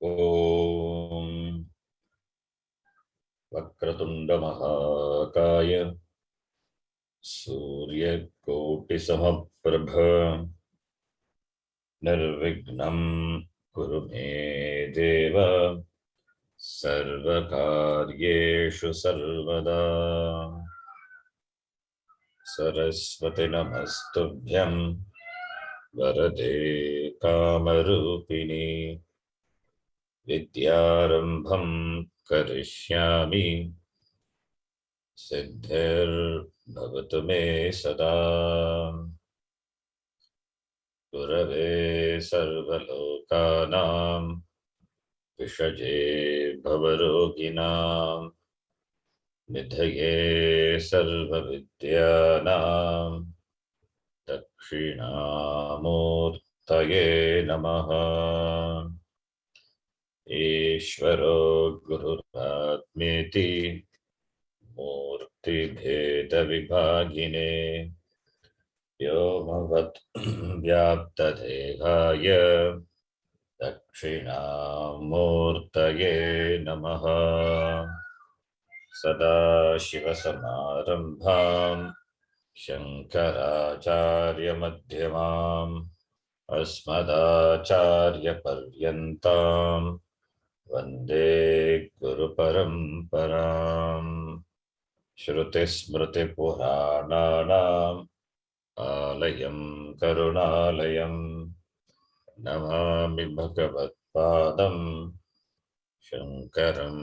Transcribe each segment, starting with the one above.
ओम वक्रतुंड महाकाय सूर्यकोटिसमप्रभ निर्विघ्नं कुरु मे देव सर्वकार्येषु सर्वदा। सरस्वती नमस्तुभ्यं वरदे कामरूपिणी विद्यारंभं करिष्यामि सिद्धिर्भवतु मे सदा। गुरवे सर्वलोकानां विषजे भवरोगिणां निधये सर्वविद्यानां दक्षिणामूर्तये नमः। ईश्वरो गुरुरात्मेति मूर्तिभेदविभागिने व्योमवत् व्याप्तदेहाय दक्षिणामूर्तये नमः। सदाशिवसमारम्भां शङ्कराचार्यमध्यमाम् अस्मदाचार्यपर्यन्तां वन्दे गुरुपरम्पराम्। श्रुतिस्मृतिपुराणानाम् आलयं करुणालयं नमामि भगवत्पादं शङ्करं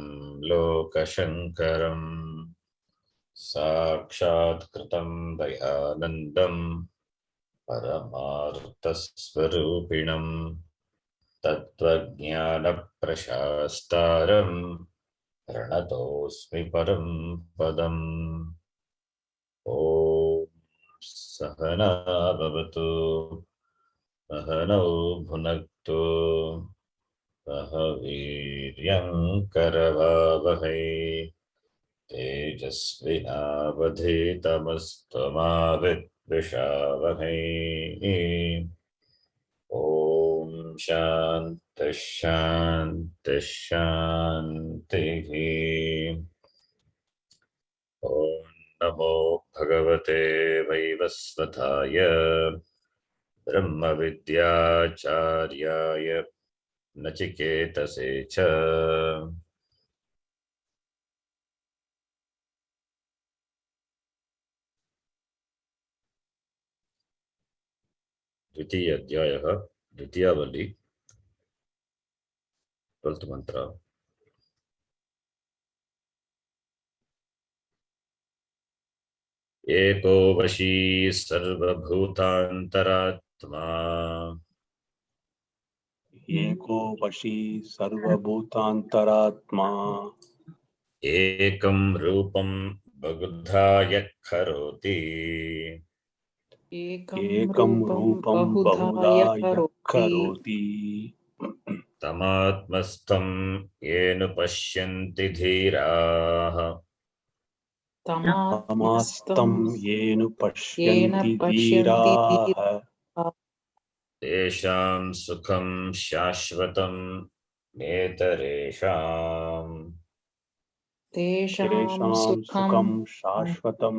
लोकशङ्करम्। साक्षात्कृतं दयानन्दं परमार्थस्वरूपिणं तत्त्वज्ञानप्रशास्तारं प्रणतोऽस्मि परं पदम्। ॐ सहना भवतु सहनौ भुनक्तु सह वीर्यङ्करवावहै तेजस्विनावधीतमस्तु मा विद्विषावहै। ॐ शान्तिः शान्तिः शान्तिः। ॐ नमो भगवते वैवस्वताय ब्रह्मविद्याचार्याय नचिकेतसे च। द्वितीय अध्यायः द्वितीयावली 12th मंत्र। एको वशी सर्वभूतान्तरात्मा एको वशी सर्वभूतान्तरात्मा एकं रूपं बहुधा यः करोति एकं रूपं बहुधा यः करोति तमात्मस्थं येन पश्यन्ति धीराः तमास्तं येन पश्यन्ति धीराः तेषां सुखं शाश्वतं नेतरेषाम्। तेषां सुखं शाश्वतं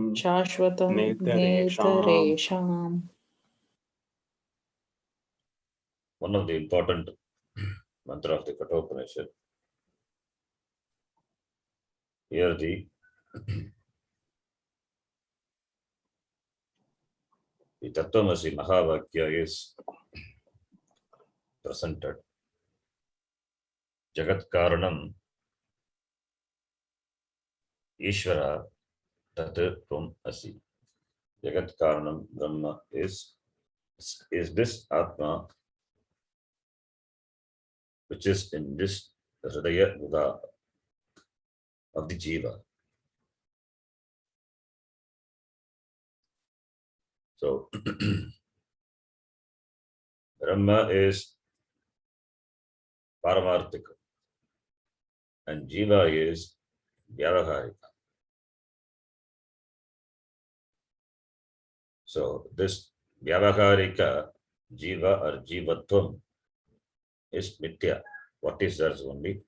नेतरेषाम्। One of the important mantra of the Kathopanishad. Here the Tattvamasi Mahavakya is presented. Jagat Karanam Ishvara Tat Tvam Asi. Jagat Karanam Brahma is this Atma which is in this Hridaya Buddha of the Jiva. So Brahma is Paramarthika and Jiva is Vyavaharika. So this Vyavaharika Jiva or Jivatvam is Mithya. what is there is only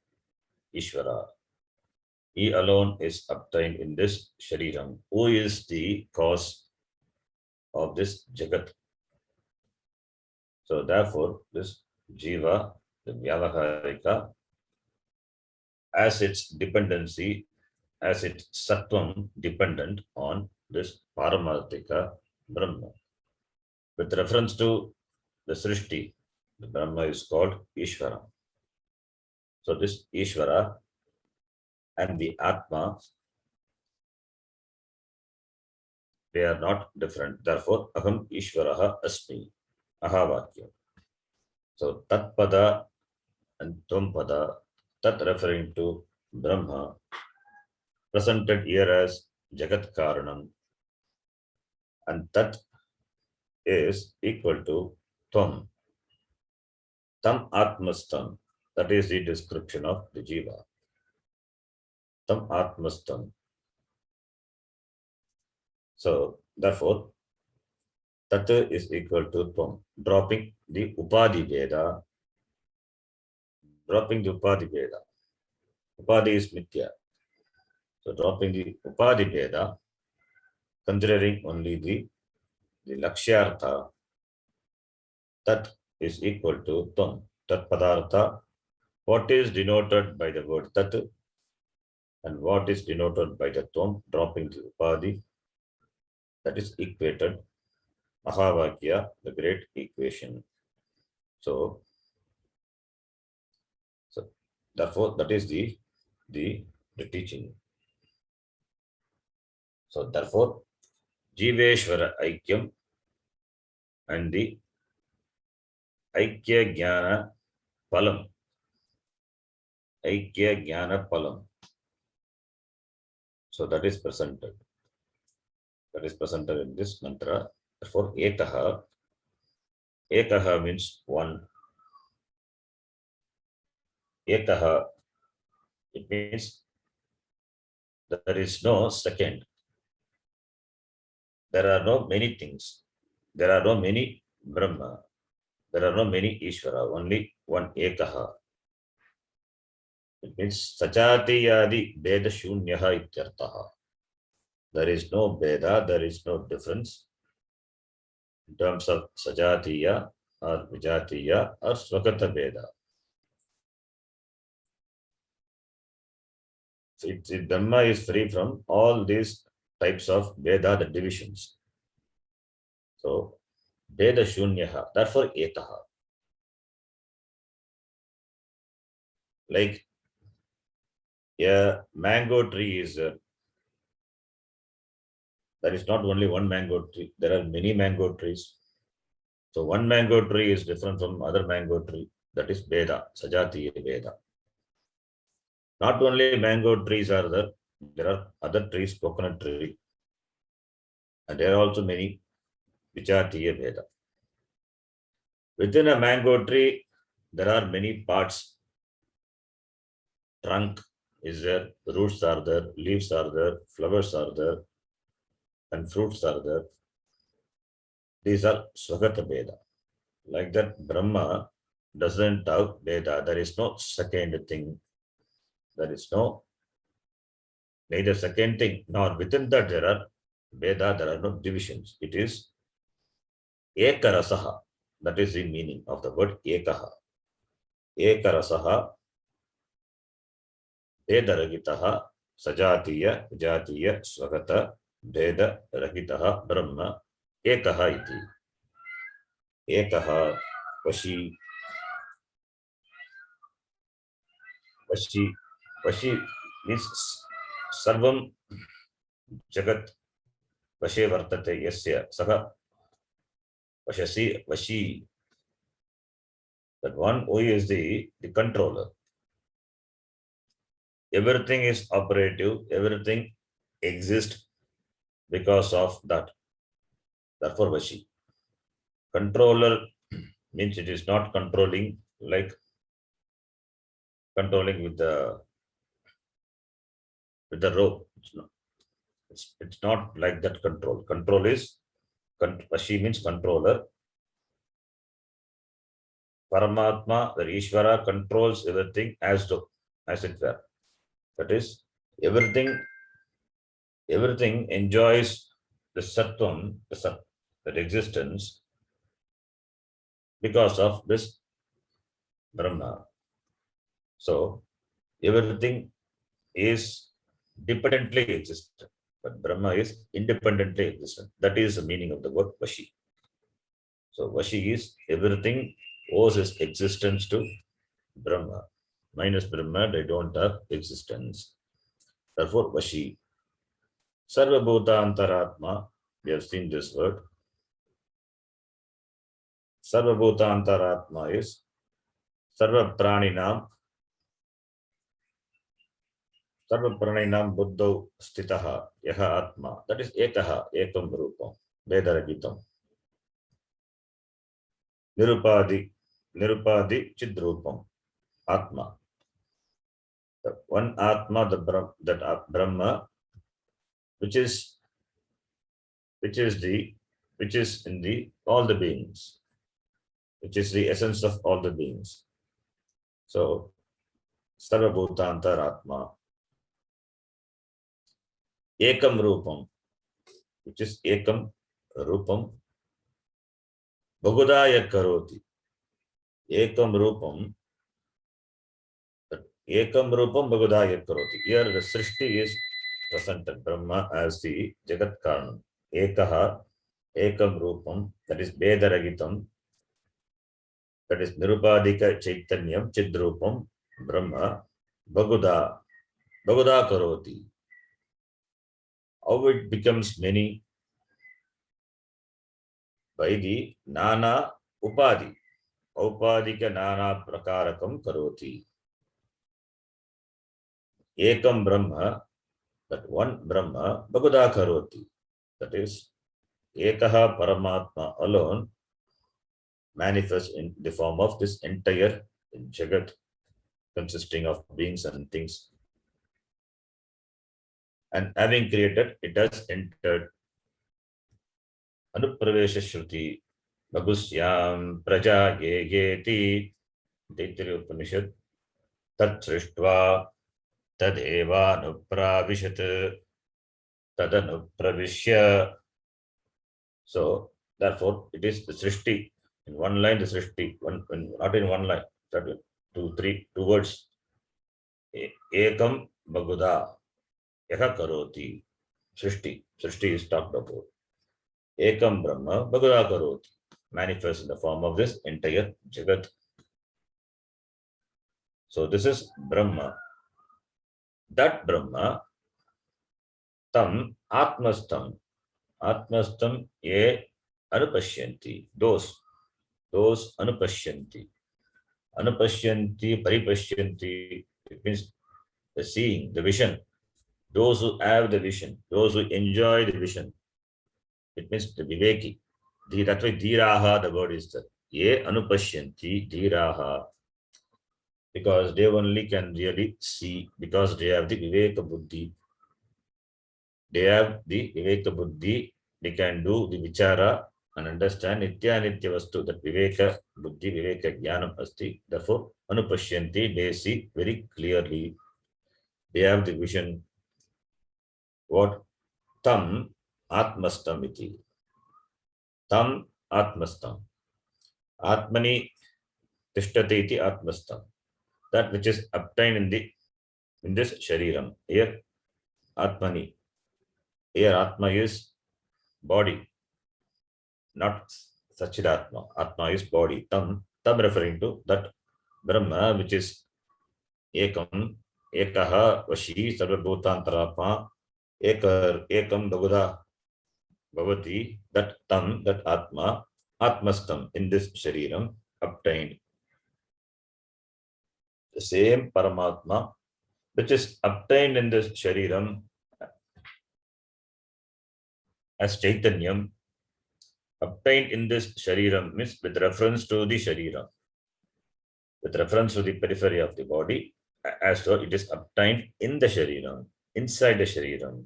Ishvara. He alone is obtained in this Shariram. Who is the cause of this Jagat? So therefore, this Jiva, the Vyavaharika, as its dependency, as its Sattvam dependent on this Paramarthika Brahma. With reference to the Srishti, the Brahma is called Ishvara. So this Ishvara and the Atma, they are not different. Therefore, Aham Ishvaraha Asmi, Ahavakya. So Tat Pada and Tvam Pada, Tat referring to Brahma, presented here as Jagat Karanam, and Tat is equal to Tvam. Tam Atmastam, that is the description of the Jiva. Tam Atmastam. So, therefore, Tat is equal to Tvam. Dropping the Upadhi Veda. Dropping the Upadhi Veda. Upadhi is Mithya. So, dropping the Upadhi Veda, considering only the Lakshyartha, Tat is equal to Tvam. Tat Padartha. What is denoted by the word Tat and what is denoted by the Tvam, dropping the Upadhi, that is equated. Mahavakya, the great equation. So therefore, that is the teaching. So therefore, Jiveshvara Aikyam and the Aikya Jnana Palam. Aikya Jnana Palam. So that is presented. That is presented in this mantra. Therefore, Ekaha. Ekaha means one. Ekaha, it means there is no second. There are no many things. There are no many Brahma. There are no many Ishvara. Only one Ekaha. It means Sajatiyadi Veda Shunyaha Ityartaha. There is no Veda, there is no difference in terms of Sajatiya or Vijatiya or Swagata Veda. Dhamma is free from all these types of Veda, the divisions. So, Veda Shunyaha, therefore Ekaha. Like a mango tree is, there is not only one mango tree, there are many mango trees. So, one mango tree is different from other mango tree, that is Veda, Sajatiya Veda. Not only mango trees are there are other trees, coconut tree, and there are also many Vijatiya Veda. Within a mango tree, there are many parts. Trunk is there, roots are there, leaves are there, flowers are there, and fruits are there. These are Swagata Veda. Like that, Brahma doesn't have Veda. There is no second thing. There is no neither second thing, nor within that there are Veda, there are no divisions. It is Ekarasaha. That is the meaning of the word Ekaha. Ekarasaha, Veda Ragitaha, Sajatiya, Vijatiya, Swagata, Veda Ragitaha, Brahma, Ekaha iti. Ekaha, Vashi. Vashi means Sarvam Jagat Vashe Vartate Yasya Saha Vashasi Vashi. That one who is the controller. Everything is operative, everything exists because of that. Therefore, Vashi. Controller means it is not controlling like controlling with the rope. It's not like that control. Control is Vashi means controller. Paramatma, the Ishvara, controls everything as it were. That is, everything enjoys the Sattvam, that existence, because of this Brahma. So, everything is dependently existent, but Brahma is independently existent. That is the meaning of the word Vashi. So Vashi is everything owes its existence to Brahma. Minus Brahma, they don't have existence. Therefore, Vashi. Sarva Bhuta Antaratma, we have seen this word. Sarva Bhuta Antaratma is Sarva Praninam Buddho Stitaha Yaha Atma. That is Ekaha, Ekam Rupam, Vedaragitam. Nirupadi Chidrupam, Atma. The one Atma, that Brahma, which is in all the beings, which is the essence of all the beings. So, Sarva Bhutantar Atma, Ekam Rupam, which is Ekam Rupam, Bhagudaya Karoti, Ekam Rupam, Bhagudaya Karoti. Here the Srishti is presented, Brahma as the Jagat Karanam. Ekaha, Ekam Rupam, that is Vedaragitam, that is Nirupadika Chaitanyam, Chidrupam, Brahma, Bhaguda Karoti. How it becomes many? By the Nana Upadi. Upadika Nana Prakarakam Karoti. Ekam Brahma, that one Brahma, Bhaguda Karoti. That is, Ekaha Paramatma alone manifests in the form of this entire Jagat, consisting of beings and things. And having created, it has entered. Anupravesha Shruti, Bhagusyam Praja Yegeti, Taittiriya Upanishad, Tat Srishtva, Tadeva Nupravishat, Tadanupravishya. So, therefore, it is the Srishti. In one line, the Srishti, not in one line, 2 words. Ekam Bhaguda, Yaha Karoti, Srishti. Srishti is talked about. Ekam Brahma, Bhaguda Karoti, manifests in the form of this entire Jagat. So, this is Brahma. That Brahma, Tam Atmastam, ye Anupashyanti, those Anupashyanti, Paripashyanti, it means the seeing, the vision, those who have the vision, those who enjoy the vision. It means the Viveki. That's why Dhiraha, the word is that. Ye Anupashyanti, Dhiraha. Because they only can really see, because they have the Viveka Buddhi. They have the Viveka Buddhi, they can do the Vichara and understand Nitya Nitya Vastu, that Viveka Buddhi, Viveka Jnanam Asti. Therefore, Anupashyanti, they see very clearly. They have the vision. What? Tam Atmastam iti. Tam Atmastam. Atmani Tishtati iti Atmastam. That which is obtained in this Shariram. Here, Atmani. Here, Atma is body, not Sachidatma. Atma is body. Tam referring to that Brahma, which is Ekam, Ekaha, Vashi, Sarvabhutantaratma, Ekam Bhaguda Bhavati, that Tam, that Atma, Atmastam, in this Shariram, obtained. The same Paramatma, which is obtained in this Shariram as Chaitanyam, obtained in this Shariram means with reference to the Shariram, with reference to the periphery of the body, as though it is obtained in the Shariram, inside the Shariram.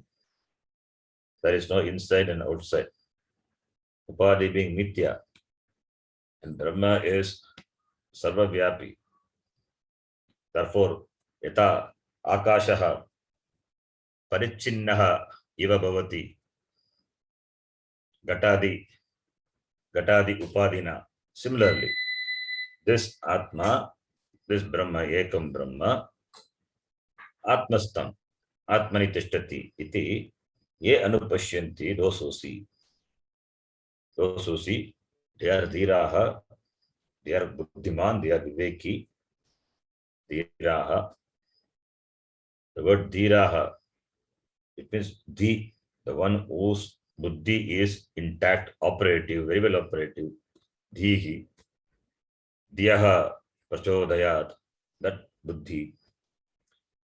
There is no inside and outside. Upadhi being Nitya, and Brahma is सर्वव्यापी. Therefore, yata akashah parichinnah iva bhavati gatadi upadina. Similarly, this Atma, this Brahma, Ekam Brahma, Atmastam, Atmani tishtati iti ye anupashyanti, those who see. Those who see, they are dhiraha, they are buddhiman, they are viveki, dhiraha. The word dhiraha, it means the one whose buddhi is intact, operative, very well operative. Dhihi, dhiyaha prachodayat, that buddhi.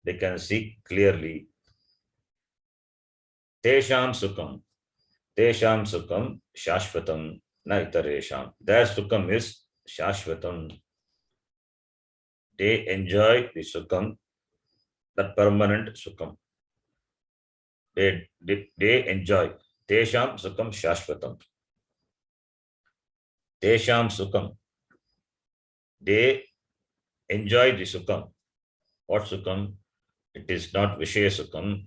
They can see clearly. Tesham sukham shashvatam na itaresham. Their sukham is shashvatam. They enjoy the sukham, that permanent sukham. They enjoy. Tesham sukham shashvatam. Tesham sukham. They enjoy the sukham. What sukham? It is not Vishaya sukham.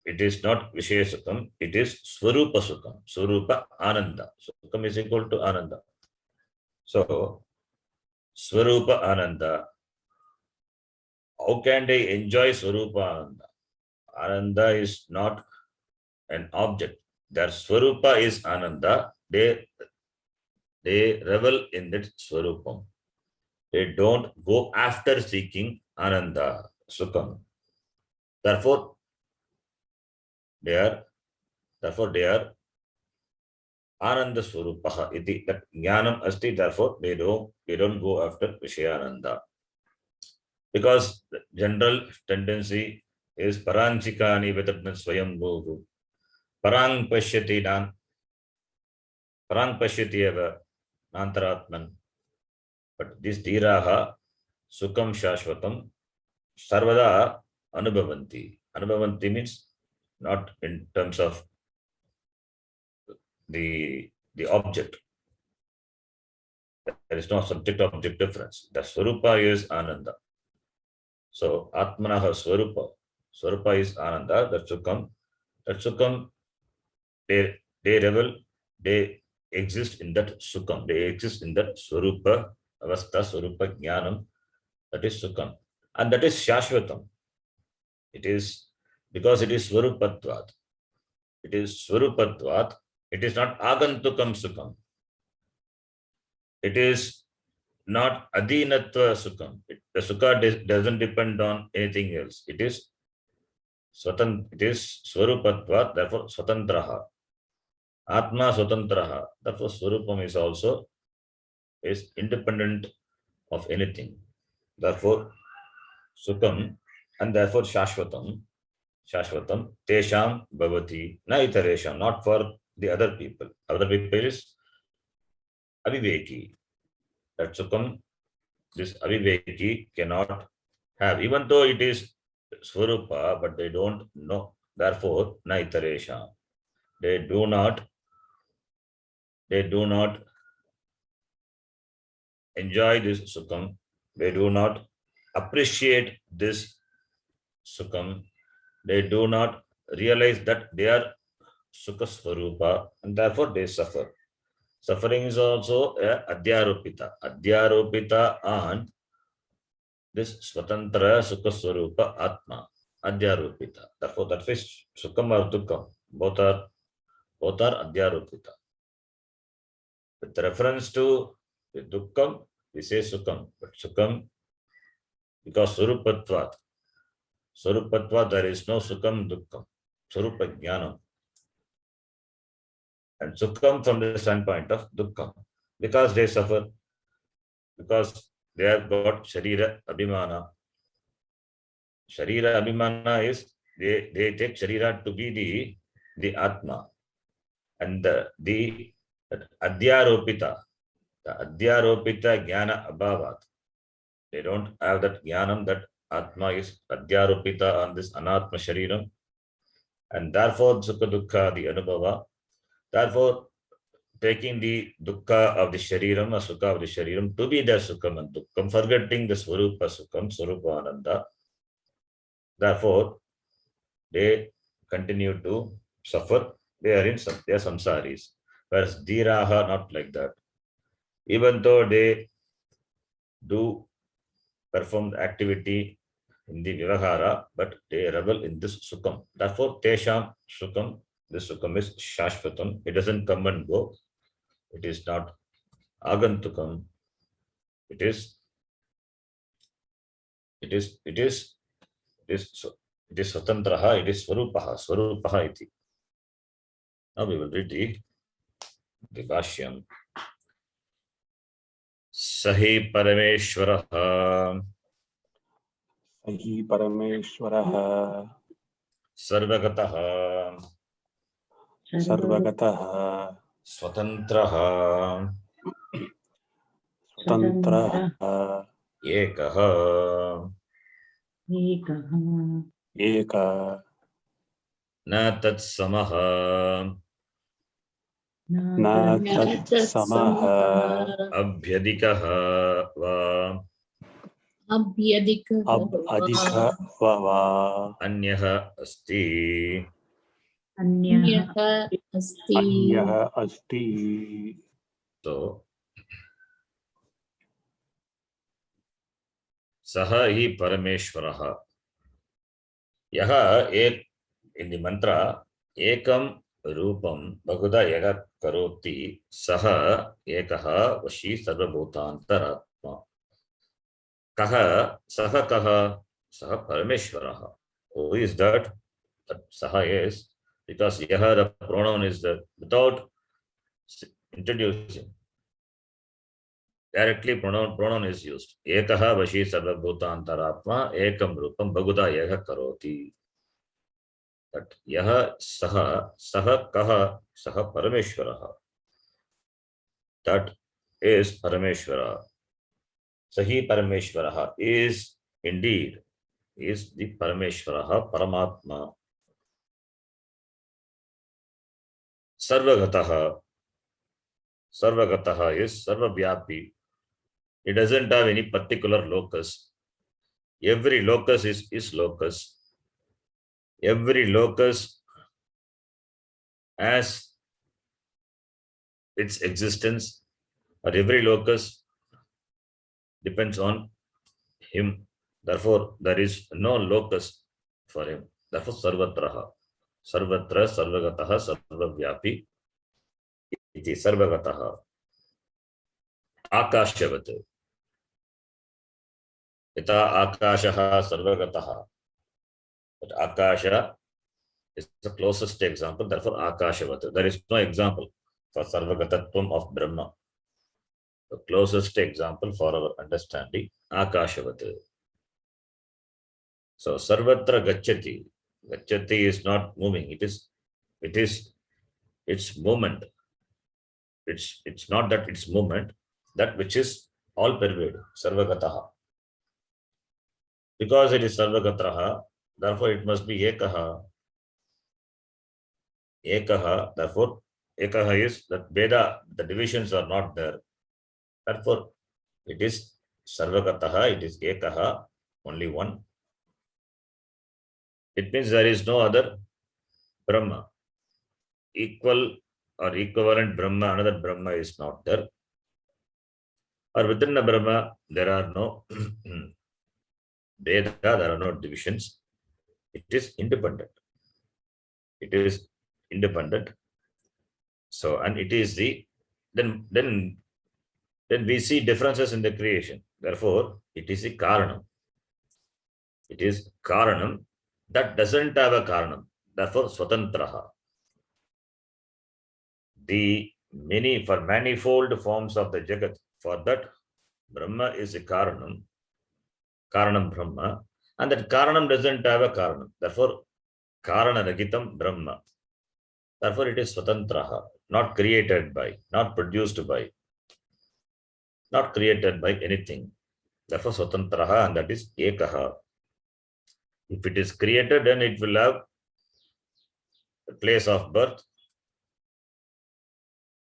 It is not Vishaya sukham. It is Swarupa sukham. Swarupa ananda. Sukham is equal to ananda. So, Swarupa ananda. How can they enjoy Swarupa ananda? Ananda is not an object. Their Swarupa is ananda. They revel in that Swarupam. They don't go after seeking ananda, sukham. Therefore, they are ananda swarupaha iti, that jnanam asti. Therefore, they don't go after vishayananda, because the general tendency is paranchikani vetatna swayam bhuvu parang pashyati eva nantaratman. But this dhiraha sukham shashvatam sarvada anubhavanti. Anubhavanti means not in terms of the object. There is no subject-object difference. The Swarupa is Ananda. So Atmanaha Swarupa is Ananda. That Sukham, they revel, they exist in that Sukham. They exist in that Swarupa Avastha, Swarupa Jnanam. That is Sukham. And that is Shashvatam. It is because it is Swarupatvat. It is Swarupatvat. It is not Agantukam Sukham. It is not Adinatva Sukham. The Sukha doesn't depend on anything else. It is Swarupatvat, therefore Swatantraha. Atma Swatantraha. Therefore Swarupam is also independent of anything. Therefore Sukham, and therefore Shashvatam, Tesham Bhavati, na itaresham, not for the other people. Other people is Aviveki. That Sukham, this Aviveki cannot have, even though it is Swarupa, but they don't know. Therefore, na itaresham. They do not enjoy this Sukham. They do not appreciate this Sukham. They do not realize that they are Sukha Swarupa, and therefore they suffer. Suffering is also Adhyaropita on this Swatantra Sukha Swarupa Atma. Adhyaropita. Therefore, that is Sukham or Dukkham. Both are Adhyaropita. With reference to the Dukkham, we say Sukham. But Sukham, because Swarupatvat, there is no Sukham Dukkham. Swarupa Jnanam. And Sukham from the standpoint of Dukkham. Because they suffer, because they have got Sharira Abhimana. Sharira Abhimana is, they take Sharira to be the Atma. And the Adhyaropita, the Adhyaropita Jnana Abhavat. They don't have that Jnanam, that Atma is Adhyaropita on this Anatma Shariram. And therefore, Sukha Dukkha, the Anubhava. Therefore, taking the dukkha of the shariram or sukha of the shariram to be the sukham and dukkham, forgetting the swarupa sukham, swarupa ananda. Therefore, they continue to suffer. They are samsaris. Whereas dhiraha not like that. Even though they do perform the activity in the vivahara, but they revel in this sukham. Therefore, tesham sukham, this sukham is shashvatam. It doesn't come and go. It is not agantukam. It is swatantraha, it is swarupaha iti. Now we will read the Bhashyam. Sahi Parameshwaraha Sahi Parameshwaraha Sarvagataha Sarvagataha Swatantraha Swatantraha Ekaha Eka Na Tat Samaha Na Tat Samaha Abhyadikaha Va Adhika Vava Anyaha Asti. Anyaha Asti. So, Saha hi Parameshwaraha. Yaha ek in the mantra Ekam Rupam Bhaguda Yaga Karoti Saha Ekaha Vashi Sarvabhutantaratma. Kaha Saha Kaha Saha Parameshwaraha. Who is that? That Saha is because Yaha the pronoun is the without introducing. Directly pronoun is used. Ekaha Vashi Sarvabhutantaratma Ekam Rupam Bhaguda Yaga Karoti. That Yaha Saha Kaha Saha Parameshwaraha. That is Parameshwara. Sahi Parameshwaraha is indeed is the Parameshwaraha, Paramatma. Sarvagataha. Sarvagataha is Sarvavyapi. It doesn't have any particular locus. Every locus is locus. Every locus has its existence, or every locus depends on him. Therefore, there is no locus for him. Therefore, Sarvatraha. Sarvatra, Sarvagataha, Sarvavyapi. Iti Sarvagataha. Akashavat. Yata Akashaha Sarvagataha. But Akasha is the closest example. Therefore, Akashavat. There is no example for Sarvagatatvam of Brahma. The closest example for our understanding, Akashavat. So Sarvatra Gacchati. Gacchati is not moving. It is its movement. It's not that it's movement, that which is all pervading. Sarvagataha. Because it is Sarvagatraha, therefore it must be Ekaha. Ekaha, therefore Ekaha is that Veda, the divisions are not there. Therefore it is Sarvagataha, it is Ekaha, only one. It means there is no other Brahma. Equal or equivalent Brahma, another Brahma is not there. Or within the Brahma, there are no Veda, there are no divisions. It is independent. It is independent. So, and it is the, then we see differences in the creation. Therefore, it is a Karanam. It is Karanam that doesn't have a Karanam. Therefore, Swatantraha. The manifold forms of the Jagat, for that Brahma is a Karanam Brahma, and that Karanam doesn't have a Karanam. Therefore, Karana Ragitam Brahma. Therefore, it is Swatantraha, not created by, not produced by, not created by anything. Therefore, Swatantraha, and that is Ekaha. If it is created, then it will have a place of birth.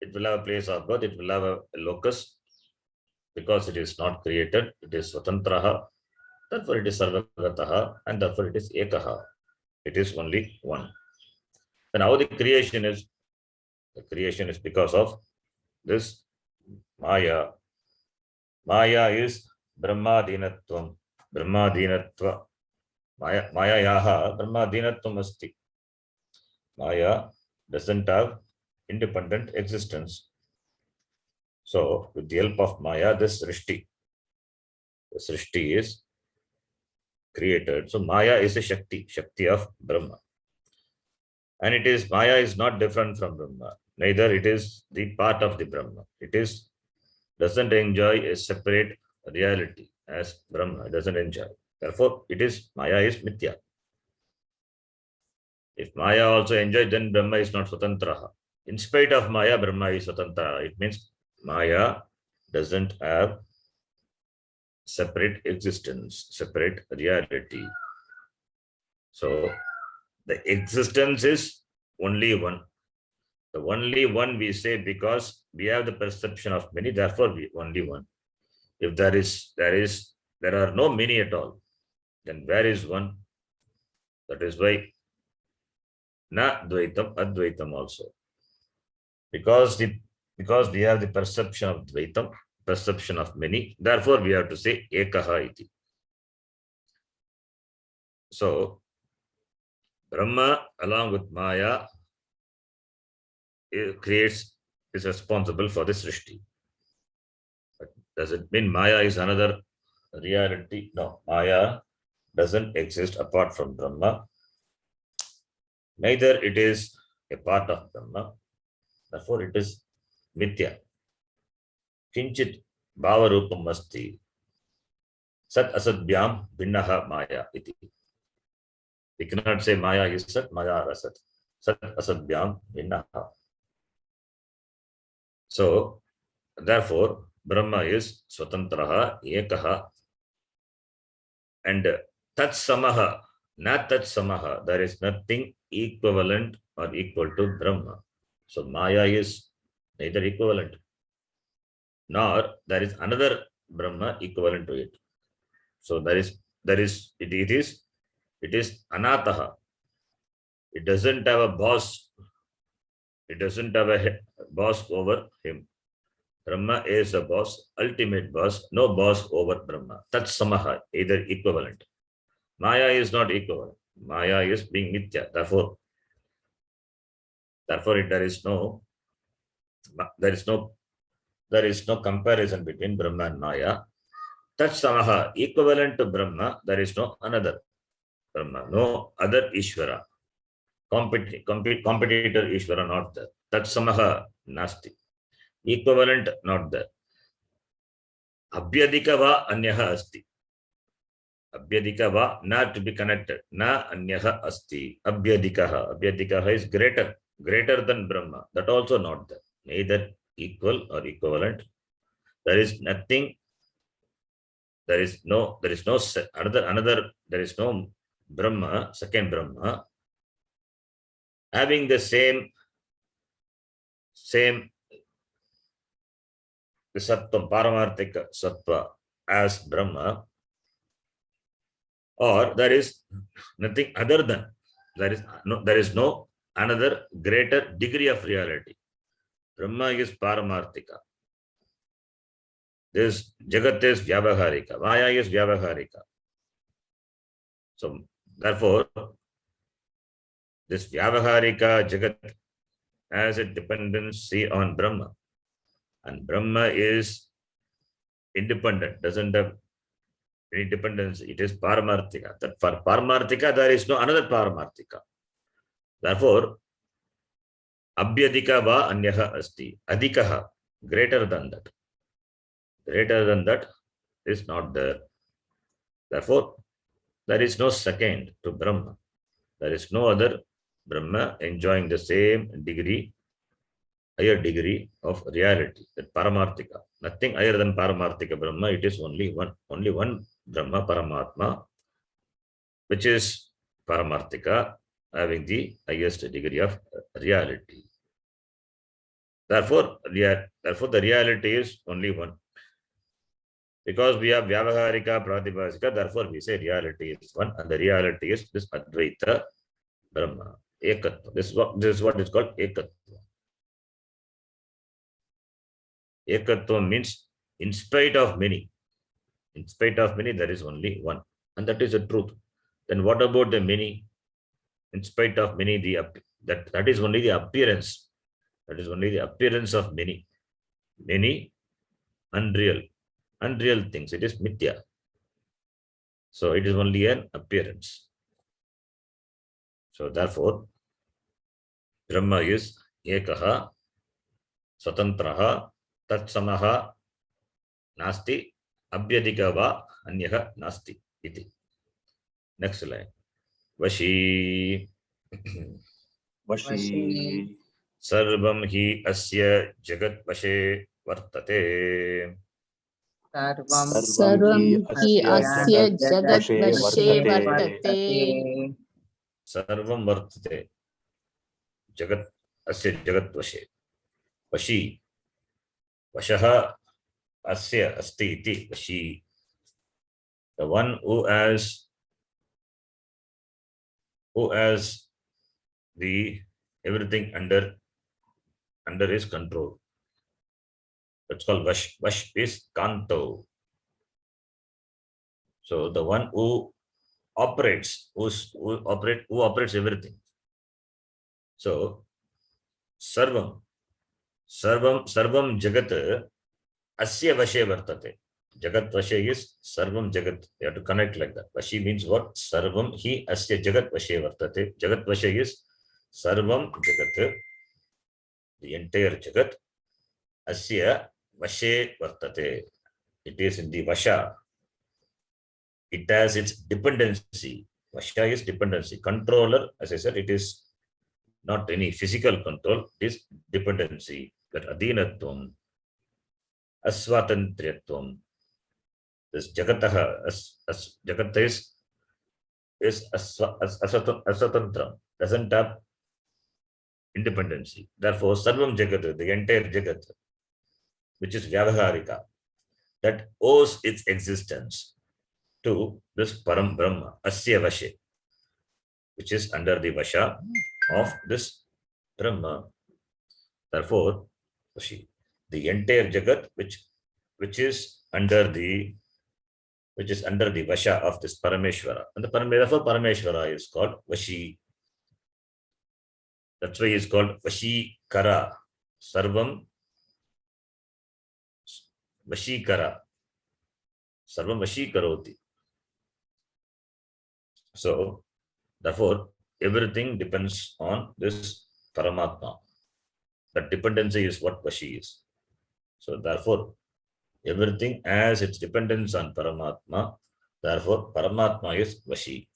it will have a place of birth, it will have a locus, because it is not created, it is Swatantraha, therefore it is Sarvagataha, and therefore it is Ekaha. It is only one. Then how the creation is? The creation is because of this Maya. Maya is Brahmadinatvam. Brahmadinatva. Maya yaha Brahmadinatvam asti. Maya doesn't have independent existence. So, with the help of Maya, this Srishti is created. So, Maya is a Shakti of Brahma. And it is, Maya is not different from Brahma. Neither it is the part of the Brahma. It is, doesn't enjoy a separate reality as Brahma. It doesn't enjoy. Therefore, it is, Maya is Mithya. If Maya also enjoys, then Brahma is not Swatantraha. In spite of Maya, Brahma is Swatantraha. It means Maya doesn't have separate existence, separate reality. So the existence is only one. The only one we say because we have the perception of many, therefore we only one. If there are no many at all, then where is one? That is why na dvaitam advaitam also. Because we have the perception of dvaitam, perception of many, therefore we have to say ekaha iti. So Brahma along with Maya is responsible for this Srishti. But does it mean Maya is another reality? No, Maya doesn't exist apart from Brahma. Neither it is a part of Brahma. Therefore it is Mithya. Kinchit Bhavarupam asti. Sat asadbyam binnaha Maya iti. We cannot say Maya is Sat, Maya are Sat. Sat asadbyam binnaha. So, therefore, Brahma is Swatantraha, Ekaha, and Tat Samaha, not Tat Samaha, there is nothing equivalent or equal to Brahma. So, Maya is neither equivalent, nor there is another Brahma equivalent to it. So, it is Anataha. It doesn't have a boss. It doesn't have a boss over him. Brahma is a boss, ultimate boss, no boss over Brahma. That's Samaha, either equivalent. Maya is not equivalent. Maya is being Mithya. Therefore there is no comparison between Brahma and Maya. That's Samaha, equivalent to Brahma, there is no another Brahma, no other Ishvara. Competitor Ishvara not there. That's Samaha Nasti. Equivalent not there. Abhyadika va anyaha asti. Abhyadika va, not to be connected. Na anyaha asti. Abhyadikaha is greater than Brahma. That also not there. Neither equal or equivalent. There is nothing. There is no Brahma, second Brahma, having the same the sattva, paramarthika sattva as Brahma, or there is nothing other than, there is no another greater degree of reality. Brahma is paramarthika. This Jagat is vyavaharika. Maya is vyavaharika. So therefore, this vyavaharika Jagat has a dependency on Brahma. And Brahma is independent, doesn't have any dependency. It is paramarthika. That for paramarthika, there is no another paramarthika. Therefore, abhyadika va anyaha asti. Adikaha, greater than that. Greater than that is not there. Therefore, there is no second to Brahma. There is no other Brahma enjoying the same degree, higher degree of reality, that paramarthika. Nothing higher than paramarthika Brahma. It is only one Brahma, Paramatma, which is paramarthika, having the highest degree of reality. Therefore, the reality is only one. Because we have Vyavaharika, Pratibhasika, therefore we say reality is one, and the reality is this Advaita Brahma, Ekatva. This is what is called Ekatva. Ekatva means in spite of many. In spite of many, there is only one, and that is the truth. Then what about the many? In spite of many, that is only the appearance. That is only the appearance of many. Many unreal things. It is mithya. So it is only an appearance. So therefore, Brahma is Ekaha, Swatantraha, Tatsamaha, Nasti, Abhyadika va Anyaha Nasti. Iti. Next line. Vashi. Vashi. Sarvam hi asya jagat vashe vartate. Sarvam hi asya jagat vashe vartate. Sarvam vartate. Jagat asya jagat vashe. Vashi. Vashaha asya asti iti vashi. The one who has the everything under his control. That's called Vash. Vash is Kanto. So the one who operates, who operates everything. So Sarvam Jagat Asya Vashe Vartate. Jagat Vashe is Sarvam Jagat. You have to connect like that. Vashi means what? Sarvam hi Asya Jagat Vashe Vartate. Jagat Vashe is Sarvam Jagat, the entire Jagat. Asya Vashe Vartate. It is in the Vasha. It has its dependency. Vasha is dependency. Controller, as I said, it is not any physical control, it is dependency. That Adhinatvam, Aswatantriyatvam. This Jagataha, Jagata is Aswatantra, doesn't have independency. Therefore, Sarvam Jagat, the entire Jagat, which is Vyavaharika, that owes its existence to this Param Brahma, Asya Vashe, which is under the Vasha of this Brahma. Therefore, Vashi, the entire Jagat, which is under the Vasha of this Parameshwara. And therefore Parameshwara is called Vashi. That's why he is called Vashikara. Sarvam Vashikara. Sarvam Vashikaroti. So, therefore, everything depends on this Paramatma. That dependency is what Vashi is. So, therefore, everything has its dependence on Paramatma. Therefore, Paramatma is Vashi.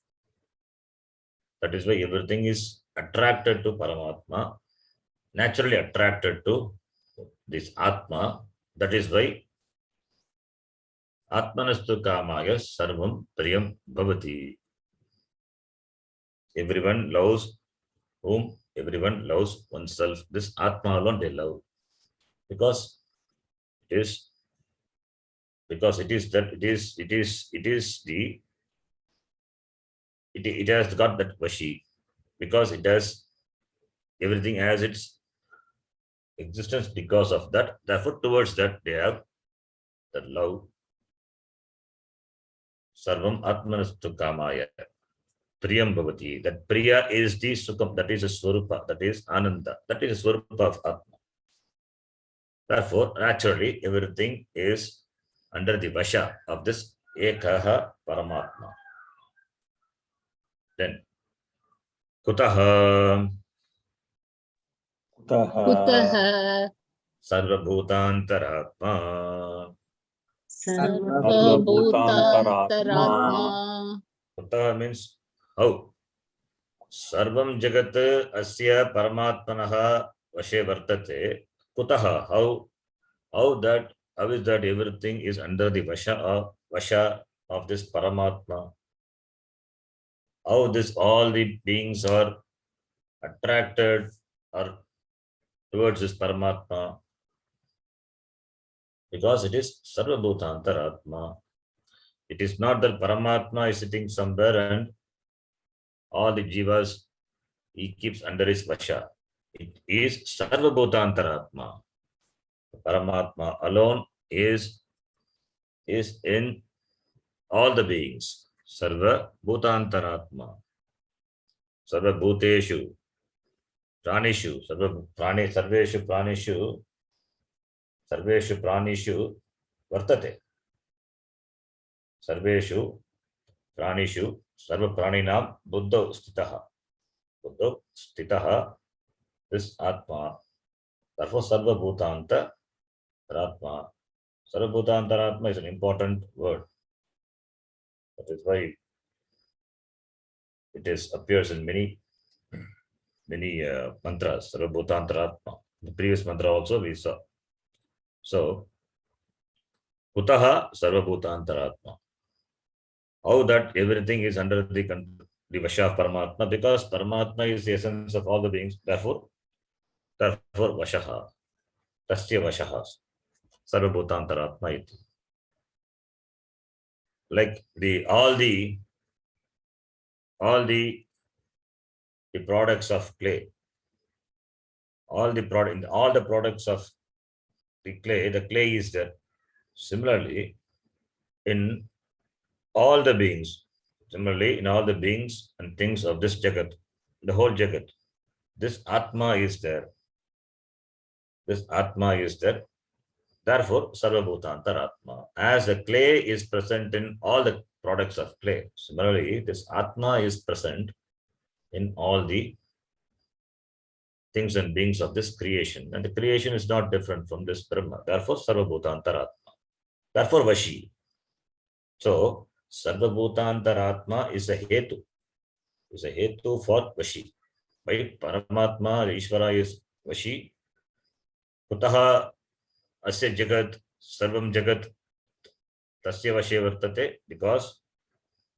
That is why everything is attracted to Paramatma, naturally attracted to this Atma. That is why Atmanastu Kamaya Sarvam Priyam Bhavati. Everyone loves whom? Everyone loves oneself. This Atma alone they love. Because it is it has got that Vashi. Because it has everything has its existence because of that. Therefore, towards that they have that love. Sarvam Atmanastu Kamaya. Priyam Bhavati. That Priya is the Sukham, that is a Swarupa, that is Ananda, that is a Swarupa of Atma. Therefore, naturally, everything is under the Vasha of this Ekaha Paramatma. Then, Kutaha Sarvabhutantaratma. Sarvabhutantaratma. Kutaha means how? Sarvam Jagat Asya Paramatmanaha Vashe Vartate. Kutaha, how is that everything is under the Vasha of this Paramatma? How all the beings are attracted or towards this Paramatma, because it is Sarva Bhutantaratma. It is not that Paramatma is sitting somewhere and all the jivas he keeps under his vasha. It is Sarva Bhutantaratma. Paramatma alone is in all the beings. Sarva Bhutantaratma. Sarva Bhuteshu. Pranishu. Sarveshu Pranishu Vartate. Sarveshu Pranishu Sarva Praninam Buddha Stitaha. Buddha Stitaha, this Atma. Therefore, Sarva Bhutanta Atma. Sarva Bhutanta Atma is an important word. That is why it appears in many mantras. Sarva Bhutanta Atma. The previous mantra also we saw. So, Kutaha Sarva Bhutanta Atma. How that everything is under the Vasha of Paramatma, because Paramatma is the essence of all the beings. Therefore Vashaha. Tasya Vashaha. Sarva Bhutantaratma iti. Like all the products of clay. All the products of the clay is there. Similarly, in all the beings and things of this Jagat, the whole Jagat, this Atma is there. Therefore, Sarva Bhutantaratma. As the clay is present in all the products of clay, similarly, this Atma is present in all the things and beings of this creation. And the creation is not different from this Brahma. Therefore, Sarva Bhutantaratma. Therefore, Vashi. So, Sarva Bhutantaratma is a hetu. Is a hetu for Vashi. By Paramatma, Ishvara is Vashi. Kutaha Asya Jagat, Sarvam Jagat, Tasya Vashe Vartate, because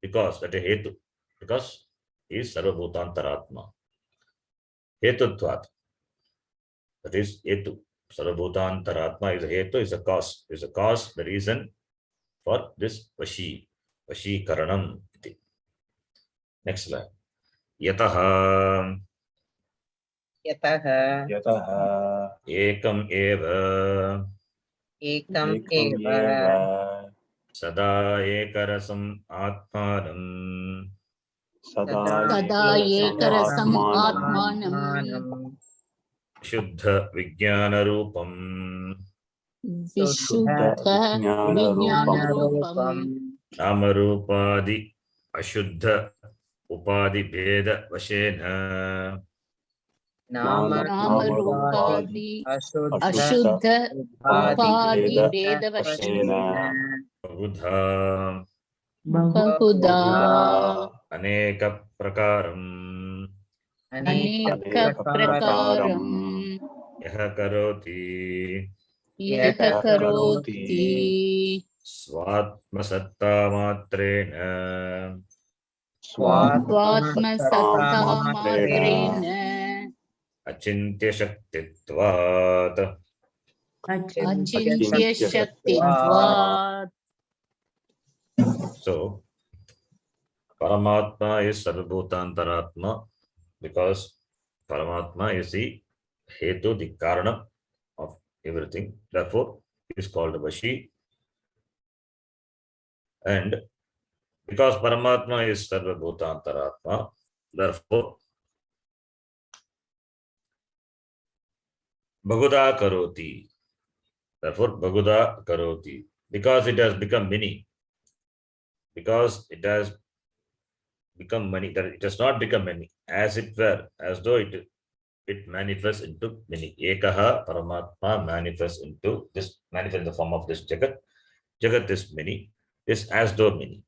that is hetu. Because he is Sarva Bhutantaratma. Hetutvat. That is hetu. Sarva Bhutantaratma is a hetu, is a cause. Is a cause, the reason for this Vashi. Vashi Karanam. Next slide. Yataha. Ekam eva. Sada ekarasam atmanam. Sada ekarasam atmanam. Shuddha Vijnana Rupam. Vishuddha Vijnana Rupam. Namarupadi Ashuddha Upadi Bheda Vashena. Namarupadi Ashuddha Upadi Bheda Vashena. Bahuda Aneka Prakaram. Aneka Prakaram. Yaha Karoti. Yaha Karoti. Swatma Satta Matrena. Svatma Satta Matrena. Achintya Shaktitvat. Achintya Shaktitvat. So, Paramatma is Sarva Bhutantaratma, because Paramatma is the hetu, the karanam of everything. Therefore, it is called Vashi. And because Paramatma is Sarva Bhutantaratma, therefore, Bhaguda Karoti. Therefore, Bhaguda Karoti. Because it has become many. Because it has become many. That it has not become many. As it were, as though it manifests into many. Ekaha Paramatma manifests in the form of this Jagat. Jagat is many. This as though many.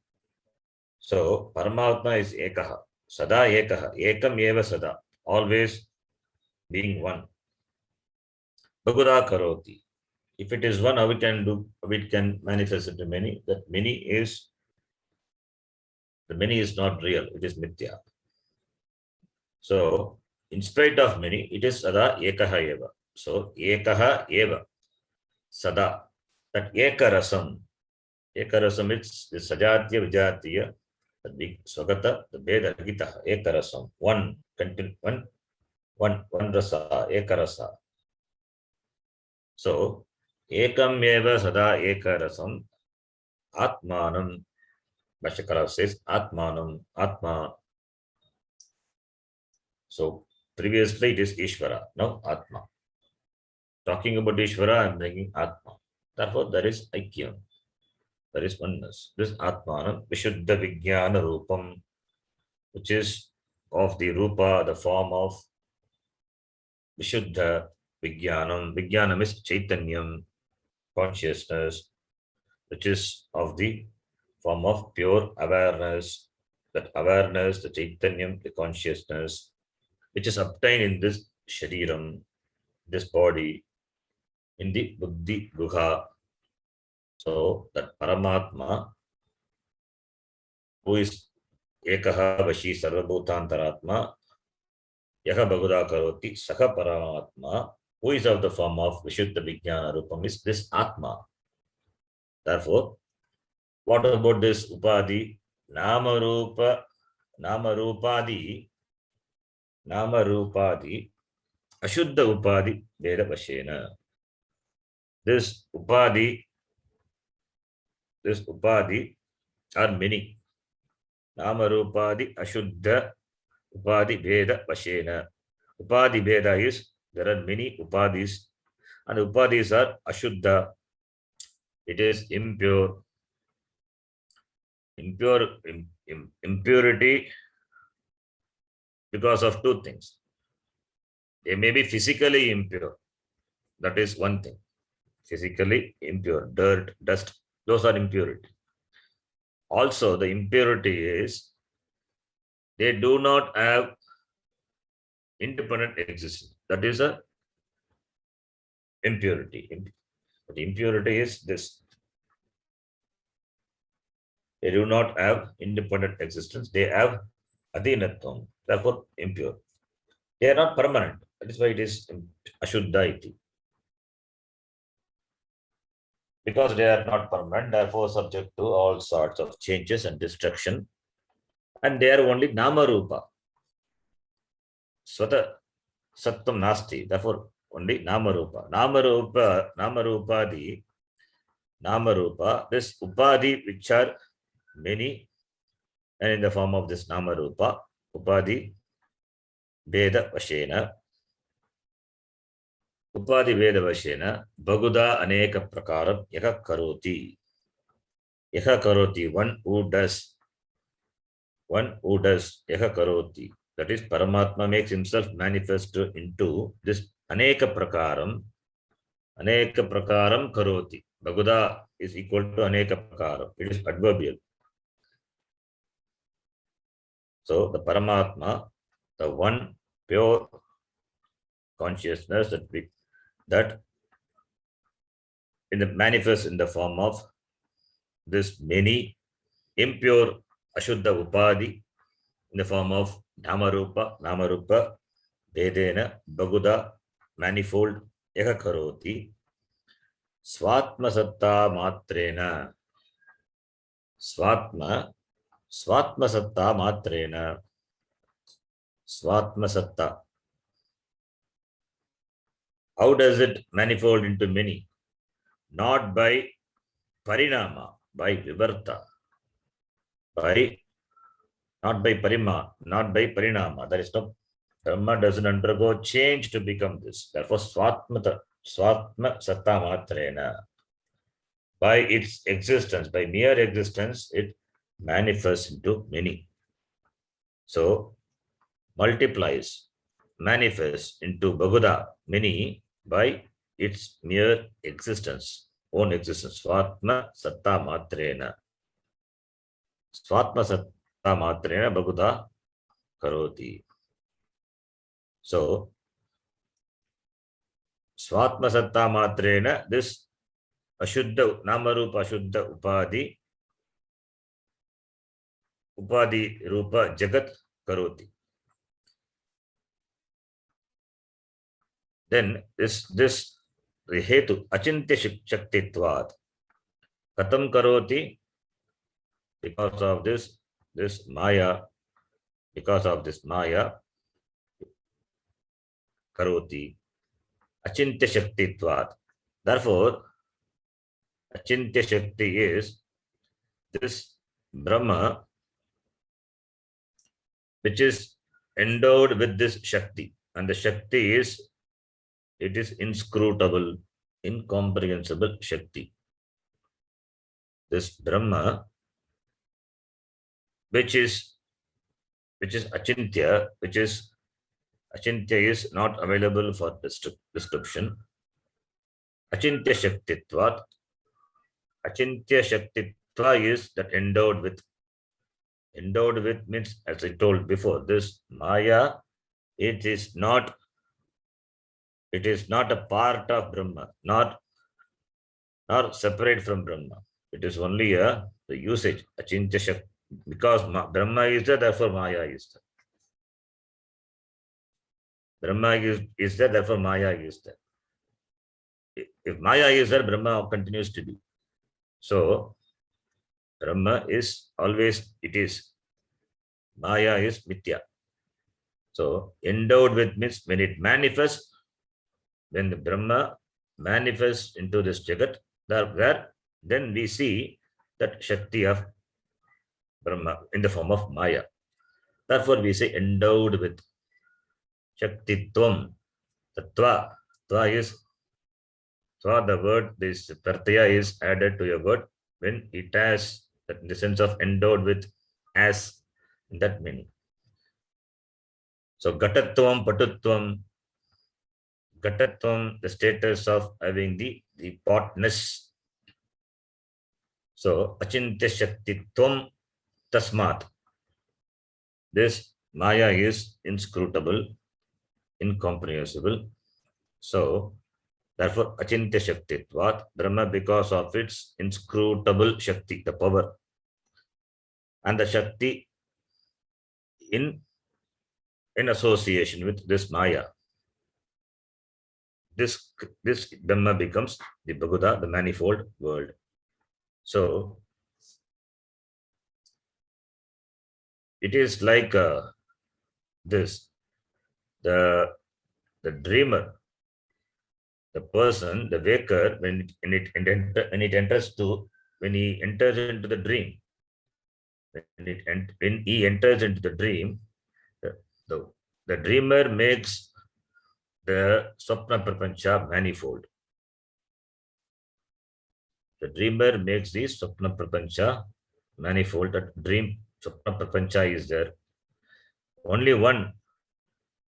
So Paramatma is Ekaha. Sada Ekaha. Ekam eva sada. Always being one. Bhaguda Karoti. If it is one, how it can manifest into many. That many is not real. It is mithya. So in spite of many, it is Sada Ekaha eva. So ekaha eva sada. That ekarasam. Ekarasam is the sajatya vijatiya. The big swagata, the beda gita, ekarasam. One continue one rasa, ekarasa. So ekam eva sada ekarasam atmanam. Bhashyakara says atmanam, atma. So previously it is Ishvara, now Atma. Talking about Ishvara, I am bringing Atma. Therefore, there is Aikyam. There is oneness. This Atmanam, Vishuddha Vijnana Rupam, which is of the Rupa, the form of Vishuddha Vijnanam. Vijnanam is Chaitanyam, consciousness, which is of the form of pure awareness. That awareness, the Chaitanyam, the consciousness, which is obtained in this Shariram, this body, in the Buddhi Guha. So that Paramatma, who is Ekaha Vashi Sarvabhutantaratma, Yaha Bhaguda Karoti, Saka Paramatma, who is of the form of Vishuddha Vijnana Rupam, is this Atma. Therefore, what about this Upadi? Nama Rupadi, Ashuddha Upadi, Veda Vashena. This Upadi are many. Nama Rupadi, Ashuddha Upadi Veda Vashena. Upadi Veda is there are many Upadis, and Upadis are Ashuddha. It is impure. Impurity because of two things. They may be physically impure. That is one thing. Physically impure, dirt, dust, those are impurity. Also, the impurity is they do not have independent existence. That is a impurity. But impurity is this. They do not have independent existence. They have adhinatvam. Therefore, impure. They are not permanent. That is why it is ashuddha. Because they are not permanent, therefore subject to all sorts of changes and destruction. And they are only nama rupa. Swata sattam nasti. Therefore, only nama rupa. Nama rupa, this upadi, which are many, and in the form of this nama rupa, upadi, veda vashena. Upadi veda vashena, Bhaguda aneka prakaram, yaha karoti. Yaha karoti, one who does, yaha karoti. That is, Paramatma makes himself manifest into this aneka prakaram karoti. Bhaguda is equal to aneka prakaram. It is adverbial. So the Paramatma, the one pure consciousness that in the manifest in the form of this many impure Ashuddha Upadi in the form of Namarupa, Vedena, Bhaguda, manifold, Eka Karoti, Swatma Satta Matrena, Swatma Satta Matrena, Swatma Satta. How does it manifold into many? Not by Parinama, by Vivarta, not by Parinama. There is no Brahma doesn't undergo change to become this. Therefore, Swatma Satta Matrena. By its existence, by mere existence, it manifests into many. So, multiplies, manifests into Bhaguda, many, by its mere existence, own existence. Swatma Satta Matrena. Swatma Satta Matrena Bhaguda Karoti. So, Swatma Satta Matrena, this Ashuddha, Namarupa Ashuddha Upadi Rupa Jagat Karoti. then this the hetu achintya shaktitvat. Katam karoti? Because of this maya, because of this maya karoti achintya shaktitvat. Therefore, achintya shakti is this Brahma which is endowed with this shakti, and the shakti is, it is inscrutable, incomprehensible shakti. This Brahma which is achintya, achintya is not available for description. Achintya shaktitvat. Achintya shaktitva is that endowed with. Endowed with means, as I told before, this maya, it is not a part of Brahma, not separate from Brahma. It is only the usage, achintya shakti. Because Brahma is there, therefore maya is there. Brahma is there, therefore maya is there. If maya is there, Brahma continues to be. So Brahma is always, it is. Maya is mithya. So endowed with means when it manifests, when the Brahma manifests into this Jagat, then we see that Shakti of Brahma in the form of Maya. Therefore, we say endowed with Shaktitvam. Tattva. Tva is, Tva, the word, this Pratyaya is added to a word when it has, in the sense of endowed with, as, in that meaning. So Gatatvam, Patutvam. Gatatvam, the status of having the partness. So achintya shaktitvam tasmat. This maya is inscrutable, incomprehensible. So therefore achintya shaktitvat, Brahma, because of its inscrutable shakti, the power, and the shakti in association with this maya, this Brahma becomes the Bhaguda, the manifold world. So it is like this, the dreamer, the person, the waker, when he enters into the dream, when he enters into the dream, the dreamer makes the Swapna Prapancha manifold. The dreamer makes the Swapna Prapancha manifold. That dream Swapna Prapancha is there. Only one,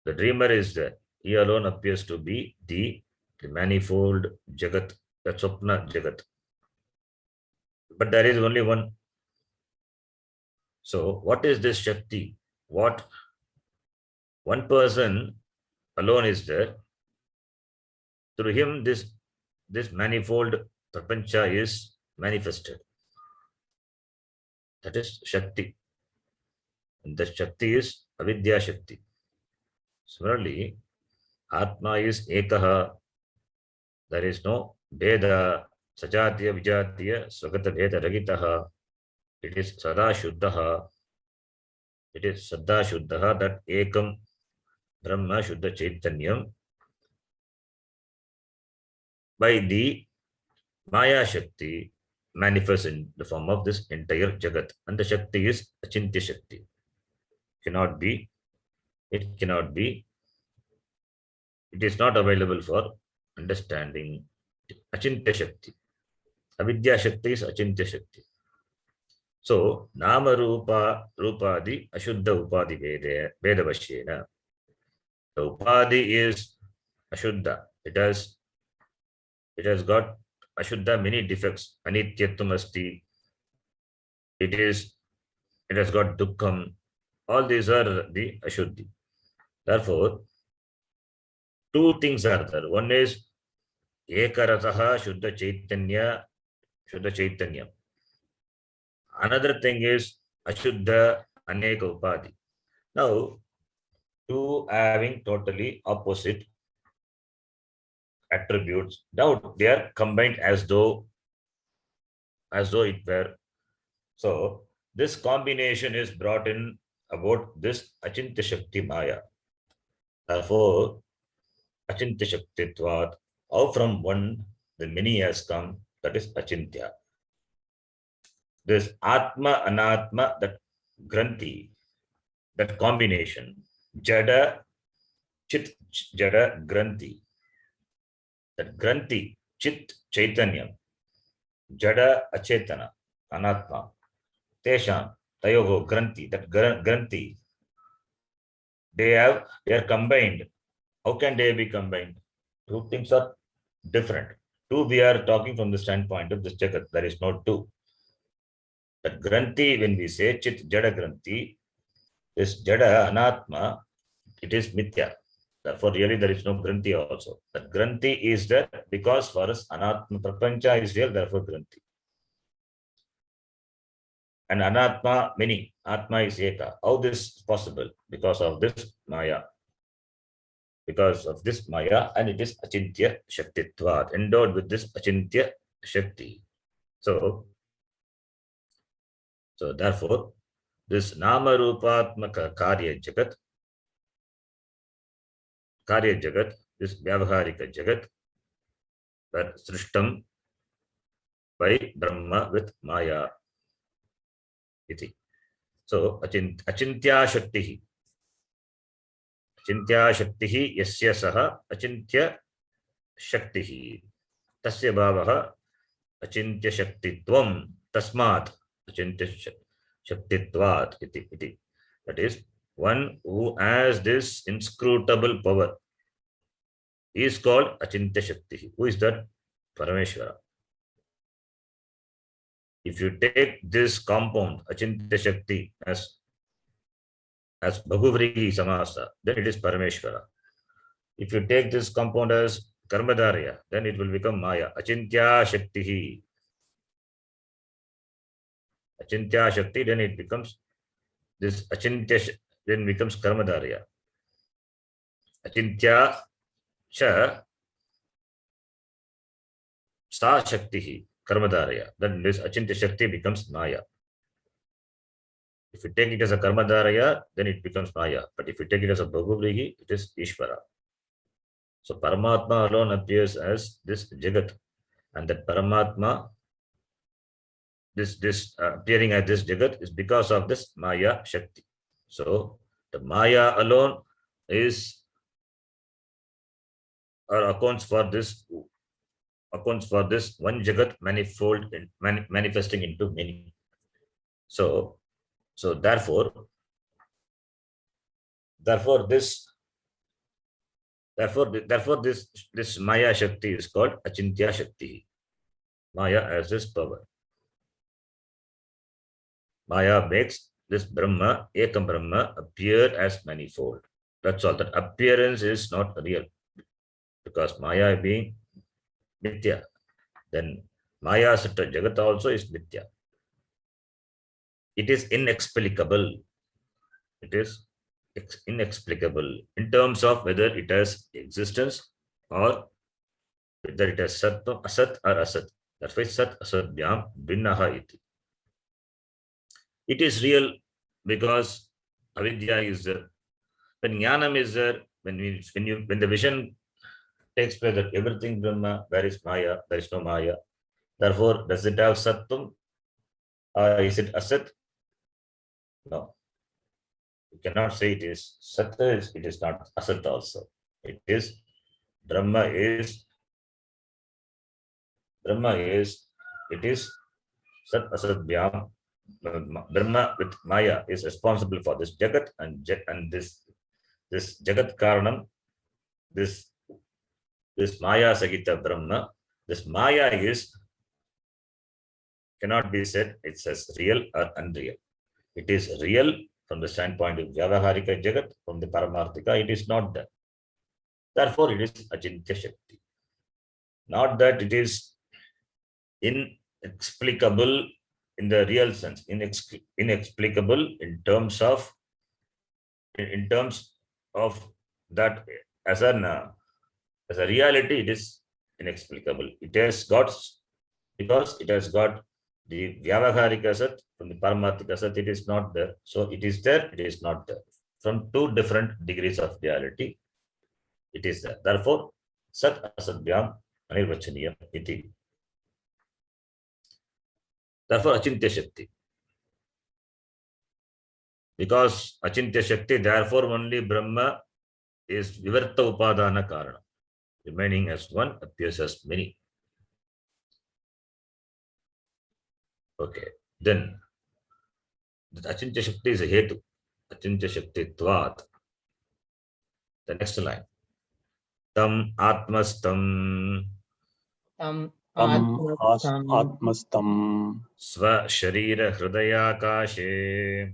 the dreamer is there. He alone appears to be the manifold Jagat, the Swapna Jagat. But there is only one. So what is this Shakti? What one person alone is there. Through him, this manifold Prapancha is manifested. That is Shakti. And the Shakti is Avidya Shakti. Similarly, Atma is Ekaha. There is no Veda, Sajatiya, Vijatiya, Swagata Veda Ragitaha. It is Sada Shuddhaha. It is Sada Shuddhaha, that Ekam Brahma Shuddha Chaitanyam. By the Maya Shakti manifests in the form of this entire Jagat. And the Shakti is Achintya Shakti. It cannot be, it is not available for understanding. Achintya Shakti. Avidya Shakti is Achintya Shakti. So, Nama Rupa Rupadi Ashuddha Upadi Veda Vashyena. The Upadi is Ashuddha. It has got Ashuddha many defects. Anityatvam asti. It has got Dukkham. All these are the Ashuddhi. Therefore, two things are there. One is Ekarataha Shuddha Chaitanya. Another thing is Ashuddha Aneka Upadi. Now, two having totally opposite attributes. Now they are combined as though it were. So this combination is brought in about this Achintya Shakti Maya. Therefore, Achintya Shaktitvat, how from one the many has come, that is Achintya. This Atma, Anatma, that Granthi, that combination, Jada, Chit, Jada, Granthi, that Granthi, Chit, Chaitanyam, Jada, Achetana, Anatma, Tesham, Tayogo, Granthi, that Granthi, they are combined. How can they be combined? Two things are different. Two, we are talking from the standpoint of this Jagat. There is no two. That Granthi, when we say Chit Jada Granthi, this Jada Anatma, it is Mithya. Therefore, really there is no Granthi also. That Granthi is there because for us Anatma Prapancha is real, therefore Granthi. And Anatma, many. Atma is Eka. How this is possible? Because of this Maya. Because of this Maya, and it is Achintya Shaktitvat, endowed with this Achintya Shakti. So therefore, this Nama Rupatmaka Karya Jagat, this Vyavaharika Jagat, that Srishtam by Brahma with Maya. Iti. So Achintya Shakti. Achintya Shakti yasya saha Achintya Shakti. Tasya bhavaha Achintya Shaktitvam tasmat Achintya Shaktitvat iti. That is, one who has this inscrutable power is called Achintya Shakti. Who is that? Parameshwara. If you take this compound Achintya Shakti as Bhaguvrihi Samasa, then it is Parameshwara. If you take this compound as Karmadarya, then it will become Maya. Achintya Shakti. Achintya Shakti, then it becomes this Achintya, then becomes Karmadarya. Achintya Cha Sa Shakti, Karmadarya. Then this Achintya Shakti becomes Maya. If you take it as a Karmadarya, then it becomes Maya. But if you take it as a Bhaguvrihi, it is Ishvara. So Paramatma alone appears as this Jagat. And that Paramatma, this appearing as this Jagat is because of this Maya Shakti. So the Maya alone is, or accounts for this one Jagat manifold manifesting into many. So therefore this Maya Shakti is called Achintya Shakti. Maya has this power. Maya makes this Brahma, Ekam Brahma, appear as manifold. That's all. That appearance is not real. Because Maya being Mithya, then Maya Sattva Jagat also is Mithya. It is inexplicable. It is inexplicable in terms of whether it has existence or whether it has Sat or Asat. That's why Sat Asat Vyam Bhinnaha iti. It is real because avidya is there. When jnanam is there, when the vision takes place that everything Brahma, where is Maya? There is no Maya. Therefore, does it have Sattvam? Is it Asat? No. You cannot say it is Sat, it is not Asat also. It is Brahma is it is Sat Asat Vyam. Brahma with Maya is responsible for this Jagat and this Jagat Karanam, this Maya Sagita Brahma. This Maya cannot be said it's as real or unreal. It is real from the standpoint of Vyavaharika Jagat, from the Paramarthika, it is not that. Therefore, it is Achintya Shakti. Not that it is inexplicable in the real sense, inexplicable in terms of that as a reality, it is inexplicable. It has got, because it has got the Vyavaharika Sat from the Paramatika Sat, it is not there. So it is there, it is not there. From two different degrees of reality, it is there. Therefore, Sat Asatvyam Anirvachaniyam iti. Therefore, Achintya Shakti. Because Achintya Shakti, therefore only Brahma is Vivarta Upadana Karana. Remaining as one appears as many. Okay. Then, the Achintya Shakti is a Hetu. Achintya Shakti Tvat. The next line. Tam Atmastam Atmastam Sva Sharira Hridayakashe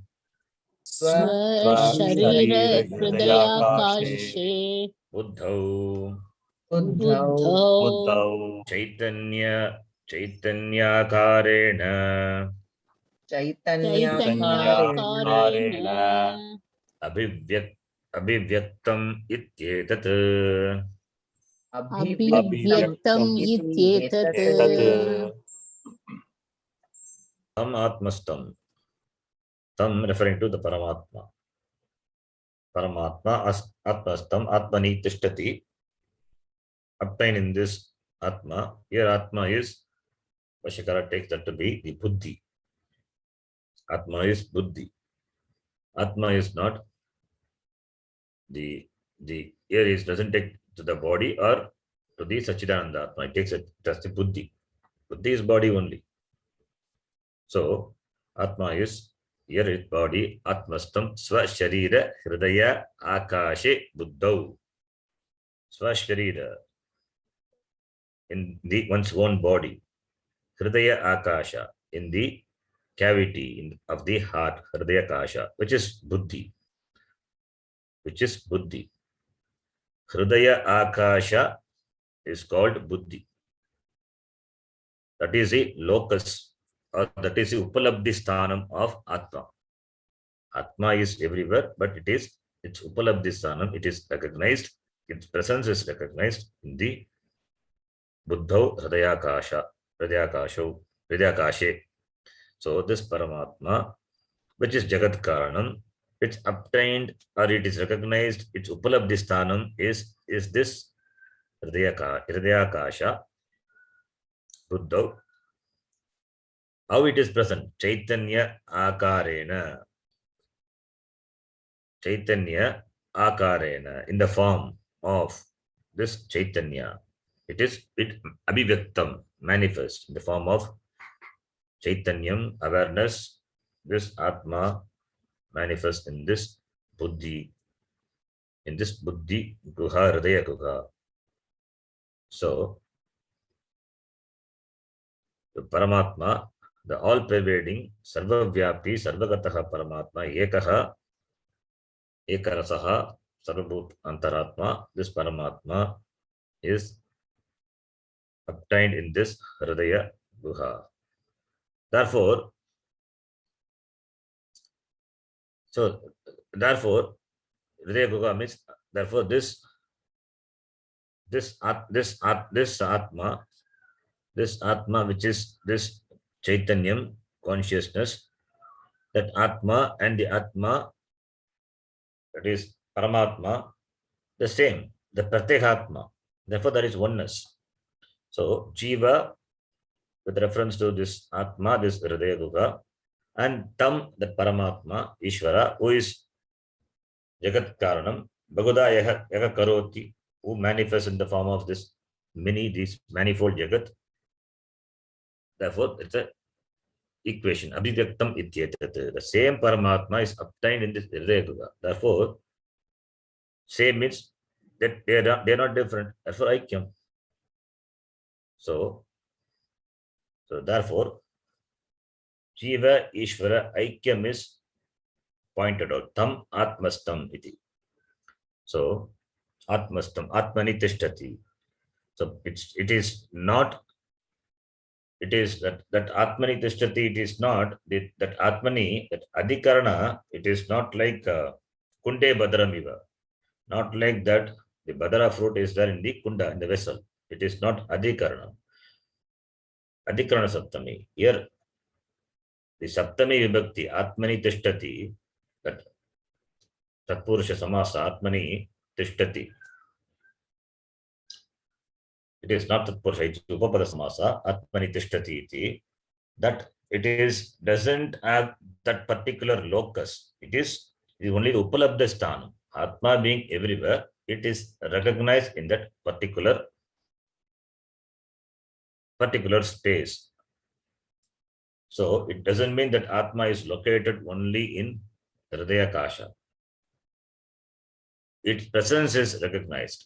Sharira Hridayakashe Buddhau Buddhau Chaitanyakarena Chaitanyakarena Abhivyaktam Ityetat Abhivyaktam Ityetat Tam Atmastam. Tam referring to the Paramatma. Paramatma Atmastam Atmani Tishtati. Obtained in this Atma. Here Atma is, Vashikara takes that to be the Buddhi. Atma is Buddhi. Atma is not the here is doesn't take to the body or to the Sachidananda Atma. It takes it as the Buddhi. Buddhi is body only. So Atma is here is body. Atmastam Swa Sharira Hridaya Akashe Buddhau. Swa Sharira, in the one's own body. Hridaya Akasha, in the cavity of the heart. Hridaya Akasha, which is Buddhi. Which is Buddhi. Hridaya Akasha is called Buddhi. That is the locus, or that is the Upalabdhi Sthanam of Atma. Atma is everywhere, but its Upalabdhi Sthanam, it is recognized, its presence is recognized in the Buddhau Hridayakasha, Hridayakashe. So this Paramatma, which is Jagat Karanam, it's obtained or it is recognized, its Upalabdhi Sthanam is this Hridayakasha, Buddhau. How it is present? Chaitanya Akarena. Chaitanya Akarena, in the form of this Chaitanya. It Abhivyaktam, manifest in the form of Chaitanyam, awareness. This Atma manifests in this Buddhi, Guha, Hridaya Guha. So, the Paramatma, the all-pervading, Sarvavyapi, Sarvagataha Paramatma, Ekarasaha, Sarvabhut Antaratma, this Paramatma is obtained in this Hridaya Guha. Therefore, Hridaya Guha means, therefore this Atma, which is this Chaitanyam, consciousness, that Atma and the Atma, that is Paramatma, the same, the Pratyekatma. Therefore, there is oneness. So, Jiva, with reference to this Atma, this Hridaya Guha, and Tam, the Paramatma, Ishvara, who is Jagat Karanam, Bhaguda Yaha Karoti, who manifests in the form of this manifold Jagat. Therefore, it's a equation. Abhivyaktam Ityetat. The same Paramatma is obtained in this Hridaya Guha. Therefore, same means that they are not different. Therefore, Aikyam. So therefore, Jiva Ishvara Aikyam is pointed out. Tam Atmastam iti. So Atmastam, Atmani Tishtati. So it is not. It is that Atmani Tishtati. It is not that Atmani, that Adhikarana. It is not like Kunde Badaramiva. Not like that. The Badara fruit is there in the Kunda, in the vessel. It is not Adhikarana. Adhikarana Saptami. Here, the Saptami Vibhakti, Atmani Tishtati, that Tatpurusha Samasa, Atmani Tishtati. It is not Tatpurusha, it is Upapada Samasa, Atmani Tishtati iti. That it is, doesn't have that particular locus. It is only the Upalabdha Sthanam. Atma being everywhere, it is recognized in that particular space. So it doesn't mean that Atma is located only in Hridaya Kasha. Its presence is recognized.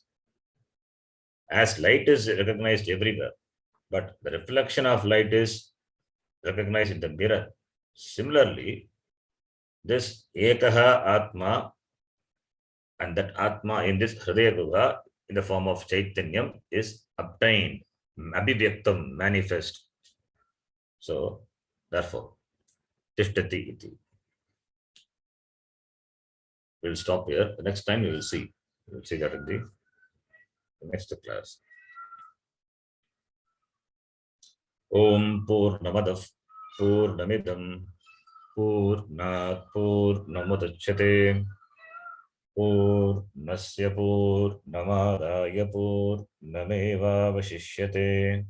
As light is recognized everywhere, but the reflection of light is recognized in the mirror. Similarly, this Ekaha Atma and that Atma in this Hridaya Guha in the form of Chaitanyam is obtained, Abhivyaktam, manifest. So, therefore, Tishtati iti. We will stop here. The next time we will see. We will see that in the next class. Om Purnamadav Purnamidam Purnat Purnamudachyate Purnasya Purnamadaya Purnamevavashishyate.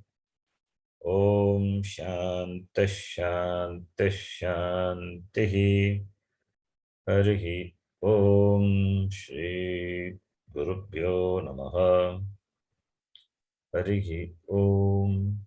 Om Shanti Shanti Shanti. Harihi Om Shri Gurubhyo Namaha. Harihi Om.